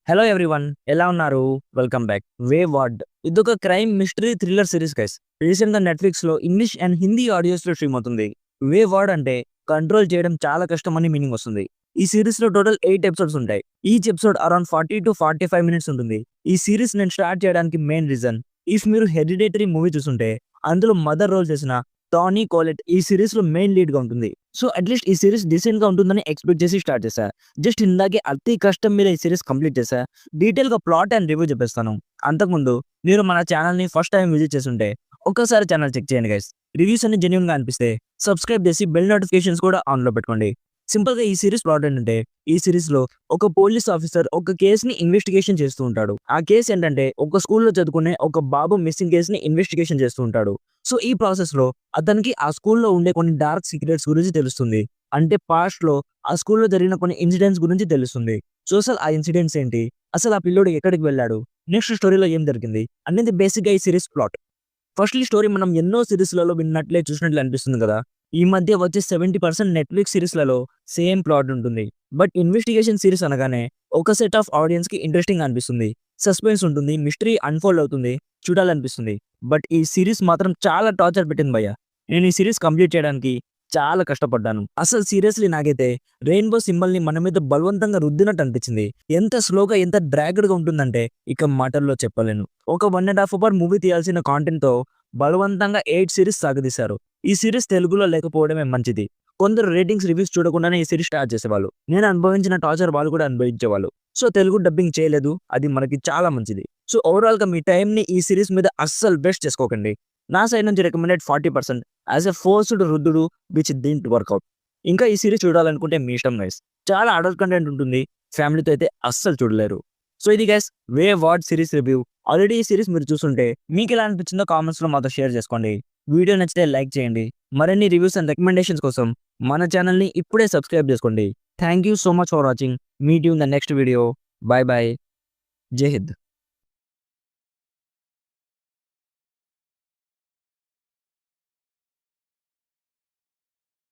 Hello everyone, ఎలా ఉన్నారు? Welcome back. Wayward ఇదొక crime mystery thriller series guys. Recent గా నెట్ఫ్లిక్స్ లో ఇంగ్లీష్ అండ్ హిందీ ఆడియోస్ లో స్ట్రీమ్ అవుతుంది. వే వార్డ్ అంటే కంట్రోల్ చేయడం చాలా కష్టం అని మీనింగ్ వస్తుంది. ఈ సిరీస్ లో టోటల్ 8 ఎపిసోడ్స్ ఉంటాయి. Each episode around 40 to 45 minutes ఉంటుంది. ఈ సిరీస్ నేను స్టార్ట్ చేయడానికి మెయిన్ రీజన్, ఇఫ్ మీరు హెరిడిటరీ మూవీ చూస్తుంటే అందులో మదర్ రోల్ చేసిన టానీ కోలెట్ ఈ సిరీస్ లో మెయిన్ లీడ్ గా ఉంటుంది. సో అట్లీస్ట్ ఈ సిరీస్ డిసెంట్ గా ఉంటుందని ఎక్స్పెక్ట్ చేసి స్టార్ట్ చేశా. జస్ట్ ఇందాకే అతి కష్టం మీద ఈ సిరీస్ కంప్లీట్ చేశా. డీటెయిల్ గా ప్లాట్ అండ్ రివ్యూ చెప్పేస్తాను. అంతకుముందు మీరు మన ఛానల్ ని ఫస్ట్ టైం విజిట్ చేస్తుంటే ఒక్కసారి ఛానల్ చెక్ చేయండి గైస్. రివ్యూస్ అన్ని జెన్యూన్ గా అనిపిస్తే సబ్స్క్రైబ్ చేసి బెల్ నోటిఫికేషన్స్ కూడా ఆన్ లో పెట్టుకోండి. సింపుల్ గా ఈ సిరీస్ ప్లాట్ ఏంటంటే, ఈ సిరీస్ లో ఒక పోలీస్ ఆఫీసర్ ఒక కేసుని ఇన్వెస్టిగేషన్ చేస్తూ ఉంటాడు. ఆ కేసు ఏంటంటే ఒక స్కూల్లో చదువుకునే ఒక బాబు మిస్సింగ్ కేసుని ఇన్వెస్టిగేషన్ చేస్తూ ఉంటాడు. సో ఈ ప్రాసెస్ లో అతనికి ఆ స్కూల్లో ఉండే కొన్ని డార్క్ సీక్రెట్స్ గురించి తెలుస్తుంది. అంటే పాస్ట్ లో ఆ స్కూల్లో జరిగిన కొన్ని ఇన్సిడెంట్స్ గురించి తెలుస్తుంది. సో అసలు ఆ ఇన్సిడెంట్స్ ఏంటి, అసలు ఆ పిల్లోడు ఎక్కడికి వెళ్ళాడు, నెక్స్ట్ స్టోరీలో ఏం జరిగింది అనేది బేసిక్ గా ఈ సిరీస్ ప్లాట్. ఫస్ట్‌లీ స్టోరీ మనం ఎన్నో సీరీస్‌లలో విన్నట్లే, చూసినట్లే అనిపిస్తుంది కదా! ఈ మధ్య వచ్చే 70% నెట్‌ఫ్లిక్స్ సీరీస్‌లలో సేమ్ ప్లాట్ ఉంటుంది. బట్ ఇన్వెస్టిగేషన్ సీరీస్ అనగానే ఒక సెట్ ఆఫ్ ఆడియన్స్‌కి ఇంట్రెస్టింగ్‌గా అనిపిస్తుంది. సస్పెన్స్ ఉంటుంది. మిస్టరీ అన్‌ఫోల్డ్ అవుతుంది. చూడాలనిపిస్తుంది. బట్ ఈ సీరీస్ మాత్రం చాలా టార్చర్ పెట్టింది భయ్యా. నేను ఈ సీరీస్ కంప్లీట్ చేయడానికి చాలా కష్టపడ్డాను. అసలు సీరియస్‌లీ నాకైతే రెయిన్‌బో సింబల్‌ని మన మీద బలవంతంగా రుద్దినట్టు అనిపించింది. ఎంత స్లోగా, ఎంత డ్రాగ్డ్‌గా ఉంటుందంటే ఇక మాటల్లో చెప్పలేను. ఒక 1 ½ అవర్ మూవీ తీయాల్సిన కాంటెంట్‌తో బలవంతంగా 8 సీరీస్ సాగదీశారు. ఈ సీరీస్ తెలుగులో లేకపోవడమే మంచిది. కొందరు రేటింగ్స్, రివ్యూస్ చూడకుండానే ఈ సీరీస్ స్టార్ట్ చేసేవాళ్ళు. నేను అనుభవించిన టార్చర్ వాళ్ళు కూడా అనుభవించేవాళ్ళు. సో తెలుగు డబ్బింగ్ చేయలేదు. అది మనకి చాలా మంచిది. సో ఓవరాల్‌గా మీ టైమ్‌ని ఈ సీరీస్ మీద అస్సలు వేస్ట్ చేసుకోకండి. నా సైడ్ నుంచి రికమెండెడ్ 40% యాస్ ఎ ఫోర్స్డ్ రుద్దుడు విచ్ డిడ్ంట్ వర్కౌట్. ఇంకా ఈ సీరీస్ చూడాలనుకుంటే మీ ఇష్టం గైస్. చాలా అడల్ట్ కంటెంట్ ఉంటుంది. ఫ్యామిలీతో అయితే అస్సలు చూడలేరు. సో ఇది గైస్, వే వార్డ్ సిరీస్ రివ్యూ. ఆల్రెడీ ఈ సిరీస్ మీరు చూసుంటే మీకెలా అనిపించిందో కామెంట్స్‌లో మాతో షేర్ చేసుకోండి. వీడియో నచ్చితే లైక్ చేయండి. మరిన్ని రివ్యూస్ అండ్ రికమెండేషన్స్ కోసం మన ఛానల్‌ని ఇప్పుడే సబ్స్క్రైబ్ చేసుకోండి. Thank you so much for watching. Meet you in the next video. By by. జై హింద్.